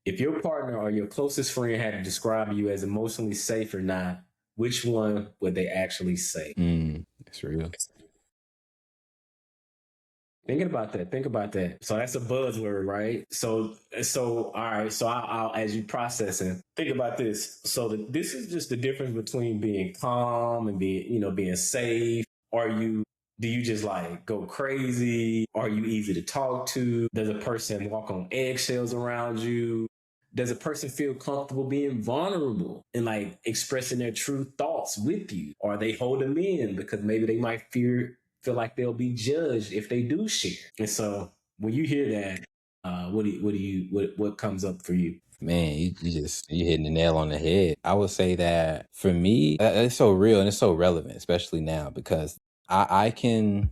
If your partner or your closest friend had to describe you as emotionally safe or not, which one would they actually say? That's real. Thinking about that. Think about that. So that's a buzzword, right? So all right. So I'll as you processing, think about this. So this is just the difference between being calm and being safe. Are you? Do you just like go crazy? Are you easy to talk to? Does a person walk on eggshells around you? Does a person feel comfortable being vulnerable and like expressing their true thoughts with you? Or are they hold them in because maybe they might feel like they'll be judged if they do share? And so when you hear that, what comes up for you? Man, you hitting the nail on the head. I would say that for me, it's so real and it's so relevant, especially now because I can,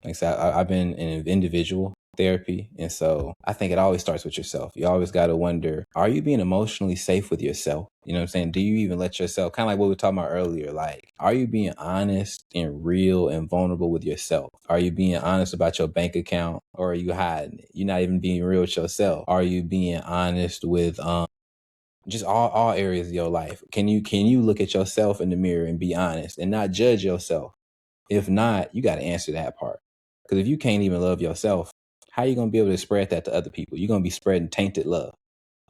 like I said, I've been in individual therapy. And so I think it always starts with yourself. You always got to wonder, are you being emotionally safe with yourself? You know what I'm saying? Do you even let yourself, kind of like what we were talking about earlier, like, are you being honest and real and vulnerable with yourself? Are you being honest about your bank account or are you hiding it? You're not even being real with yourself. Are you being honest with, just all areas of your life? Can you look at yourself in the mirror and be honest and not judge yourself? If not, you got to answer that part. Because if you can't even love yourself, how are you gonna be able to spread that to other people? You're gonna be spreading tainted love.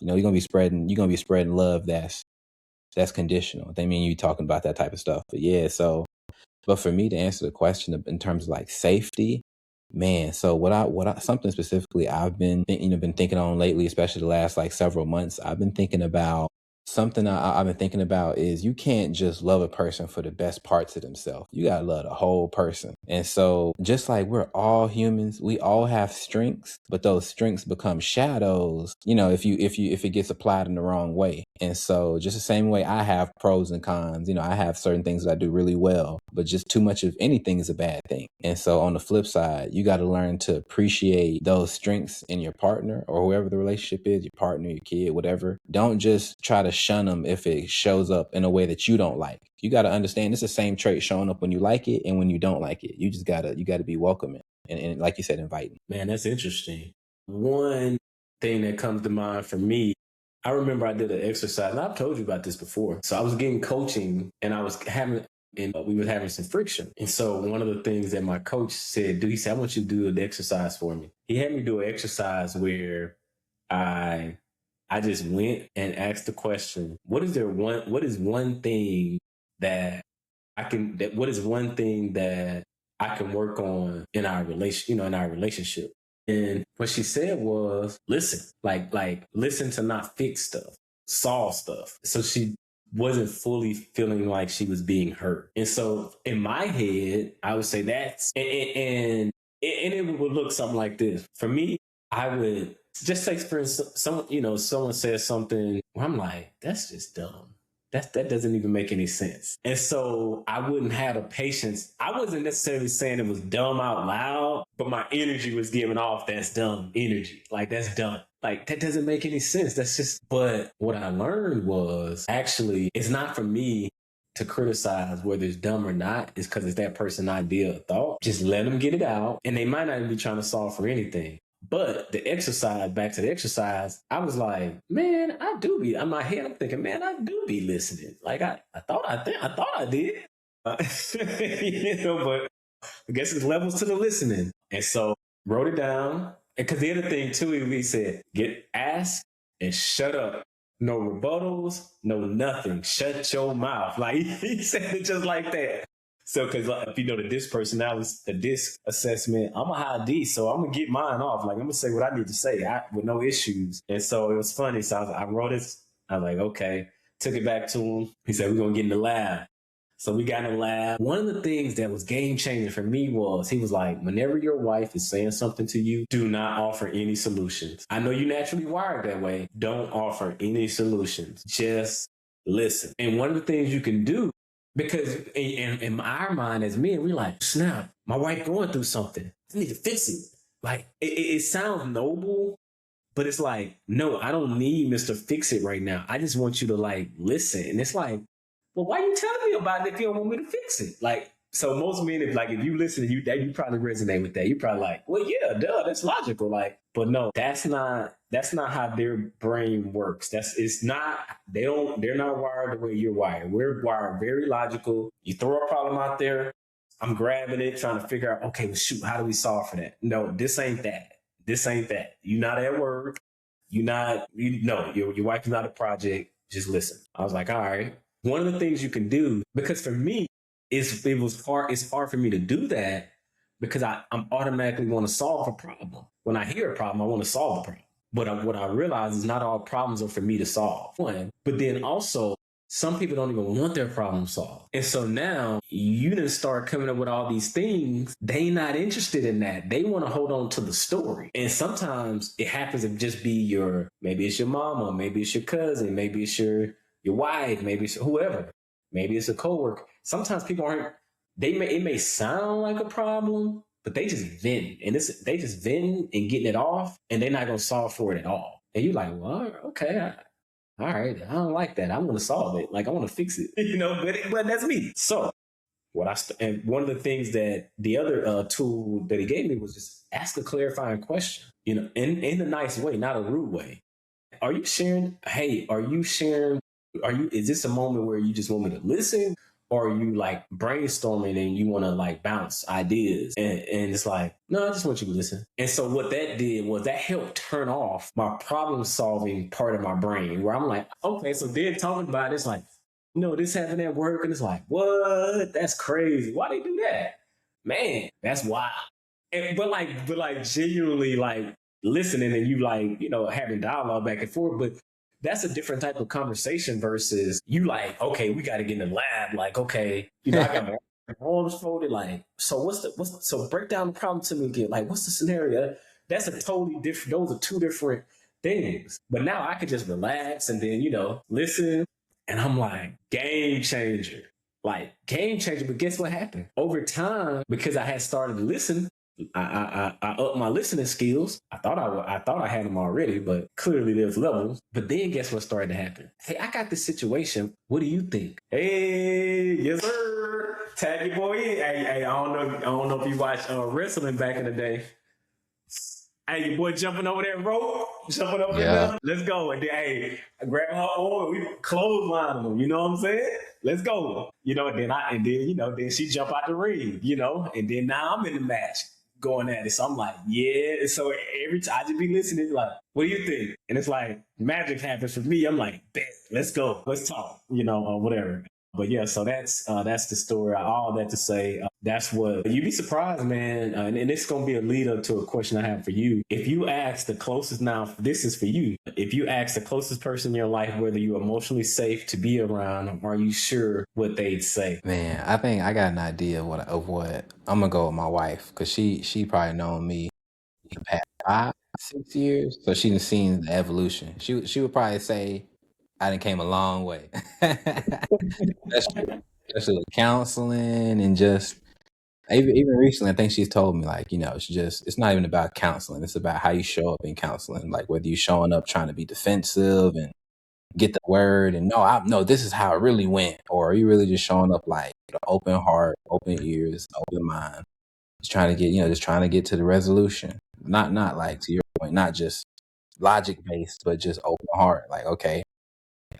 You're gonna be spreading love that's conditional. They mean you talking about that type of stuff. But yeah, so but for me to answer the question in terms of like safety, man. So what I something specifically I've been been thinking on lately, especially the last like several months. I've been thinking about something I've been thinking about is you can't just love a person for the best parts of themselves. You gotta love the whole person. And so just like we're all humans, we all have strengths, but those strengths become shadows, if it gets applied in the wrong way. And so just the same way I have pros and cons, I have certain things that I do really well, but just too much of anything is a bad thing. And so on the flip side, you got to learn to appreciate those strengths in your partner or whoever the relationship is, your partner, your kid, whatever. Don't just try to shun them if it shows up in a way that you don't like. You got to understand it's the same trait showing up when you like it and when you don't like it. You gotta be welcoming and like you said, inviting. Man, that's interesting. One thing that comes to mind for me, I remember I did an exercise, and I've told you about this before. So I was getting coaching, and we were having some friction. And so one of the things that my coach said, he said, I want you to do an exercise for me. He had me do an exercise where I I just went and asked the question, what is one thing that what is one thing that I can work on in our in our relationship? And what she said was, listen, like listen to not fix stuff, solve stuff. So she wasn't fully feeling like she was being heard. And so in my head, I would say and it would look something like this. For me, I would just say, for instance, someone says something where I'm like, that's just dumb. That doesn't even make any sense. And so I wouldn't have the patience. I wasn't necessarily saying it was dumb out loud, but my energy was giving off that's dumb energy. Like that's dumb. Like that doesn't make any sense. But what I learned was actually it's not for me to criticize whether it's dumb or not. It's because it's that person's idea or thought. Just let them get it out. And they might not even be trying to solve for anything. But back to the exercise, I was like, man, I do be in my head. I'm thinking, man, I do be listening. Like I thought I did. But I guess it's levels to the listening. And so wrote it down. And because the other thing too, he said, ask and shut up. No rebuttals, no nothing. Shut your mouth. Like he said it just like that. So, because if you know the DISC personality, the DISC assessment, I'm a high D, so I'm gonna get mine off. Like I'm gonna say what I need to say with no issues. And so it was funny. So I wrote it. I was like, okay. Took it back to him. He said we're gonna get in the lab. So we got in the lab. One of the things that was game changing for me was he was like, whenever your wife is saying something to you, do not offer any solutions. I know you naturally wired that way. Don't offer any solutions. Just listen. And one of the things you can do, because in our mind as men, we like, snap, my wife going through something. I need to fix it. Like, it sounds noble, but it's like, no, I don't need Mr. Fix It right now. I just want you to like listen. And it's like, well, why are you telling me about it if you don't want me to fix it? Like, So most men, if you listen to you probably resonate with that. You probably like, well, yeah, duh, that's logical. Like, but no, that's not how their brain works. It's not. They're not wired the way you're wired. We're wired very logical. You throw a problem out there, I'm grabbing it, trying to figure out, okay, well, shoot, how do we solve for that? No, this ain't that. This ain't that. You're not at work. You're not. No, your wife is not a project. Just listen. I was like, all right. One of the things you can do, because for me, it's hard for me to do that because I'm automatically want to solve a problem. When I hear a problem, I want to solve the problem. But what I realize is not all problems are for me to solve. One, but then also some people don't even want their problem solved. And so now you didn't start coming up with all these things. They not interested in that. They want to hold on to the story. And sometimes it happens to just be maybe it's your mama, maybe it's your cousin, maybe it's your wife, maybe it's whoever. Maybe it's a coworker. Sometimes people aren't. It may sound like a problem, but they just vent, and they just vent and getting it off, and they're not gonna solve for it at all. And you're like, well, okay, all right, I don't like that. I'm gonna solve it. Like I want to fix it, but that's me. So and one of the things that the other tool that he gave me was just ask a clarifying question, in a nice way, not a rude way. Are you sharing? Hey, are you sharing? Is this a moment where you just want me to listen? Or are you like brainstorming and you want to like bounce ideas? And it's like, no, I just want you to listen. And so what that did was that helped turn off my problem solving part of my brain where I'm like, okay, so then talking about it, it's like, this happened at work. And it's like, what? That's crazy. Why they do that? Man, that's wild. But genuinely like listening and you like, having dialogue back and forth. But that's a different type of conversation versus you like, okay, we got to get in the lab. Like, okay, I got my arms folded. Like, so so break down the problem to me again. Like, what's the scenario? That's a totally different, those are two different things. But now I could just relax and then, listen. And I'm like, game changer. Like, game changer. But guess what happened? Over time, because I had started to listen, I upped my listening skills. I thought I had them already, but clearly there's levels. But then guess what started to happen? Hey, I got this situation. What do you think? Hey, yes sir. Tag your boy in. Hey, I don't know if you watched wrestling back in the day. Hey, your boy jumping over that rope, jumping over there. Let's go. And then, hey, grab her arm. We clothesline them. You know what I'm saying? Let's go. Then she jump out the ring. And then now I'm in the match going at it. So I'm like, yeah. So every time I just be listening, like, what do you think? And it's like magic happens for me. I'm like, bet, let's go, let's talk, or whatever. But yeah, so that's the story. All that to say, that's what you'd be surprised, man. And it's gonna be a lead up to a question I have for you. If you ask the closest, now this is for you. If you ask the closest person in your life whether you're emotionally safe to be around, are you sure what they'd say? Man, I think I got an idea of what I'm gonna go with my wife because she probably known me the past 5, 6 years, so she done seen the evolution. She would probably say I done came a long way, especially with counseling and just even recently. I think she's told me like it's not even about counseling. It's about how you show up in counseling, like whether you're showing up trying to be defensive and get the word and no, this is how it really went, or are you really just showing up like open heart, open ears, open mind, just trying to get to the resolution, not like to your point, not just logic based, but just open heart. Like, okay,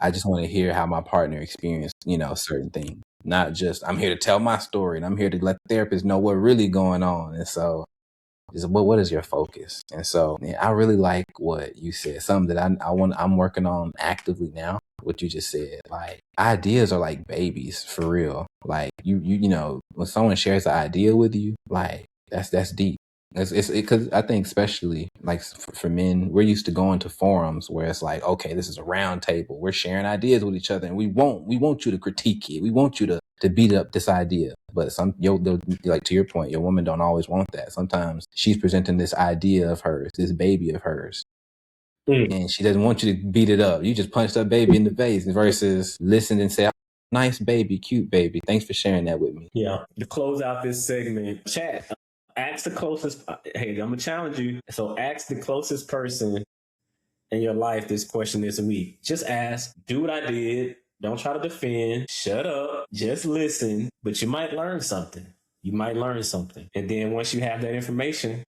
I just want to hear how my partner experienced, certain things. Not just I'm here to tell my story and I'm here to let the therapist know what really going on. And so is what is your focus? And so I really like what you said. Something that I'm working on actively now. What you just said, like ideas are like babies for real. Like when someone shares an idea with you, like that's deep. It's because I think especially like for men, we're used to going to forums where it's like, okay, this is a round table. We're sharing ideas with each other, and we want you to critique it. We want you to beat up this idea. But like to your point, your woman don't always want that. Sometimes she's presenting this idea of hers, this baby of hers, and she doesn't want you to beat it up. You just punch that baby in the face versus listen and say, "Nice baby, cute baby. Thanks for sharing that with me." Yeah. To close out this segment, chat. Ask the closest. Hey, I'm gonna challenge you. So ask the closest person in your life this question this week. Just ask. Do what I did. Don't try to defend. Shut up. Just listen. But you might learn something. You might learn something. And then once you have that information,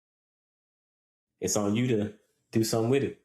it's on you to do something with it.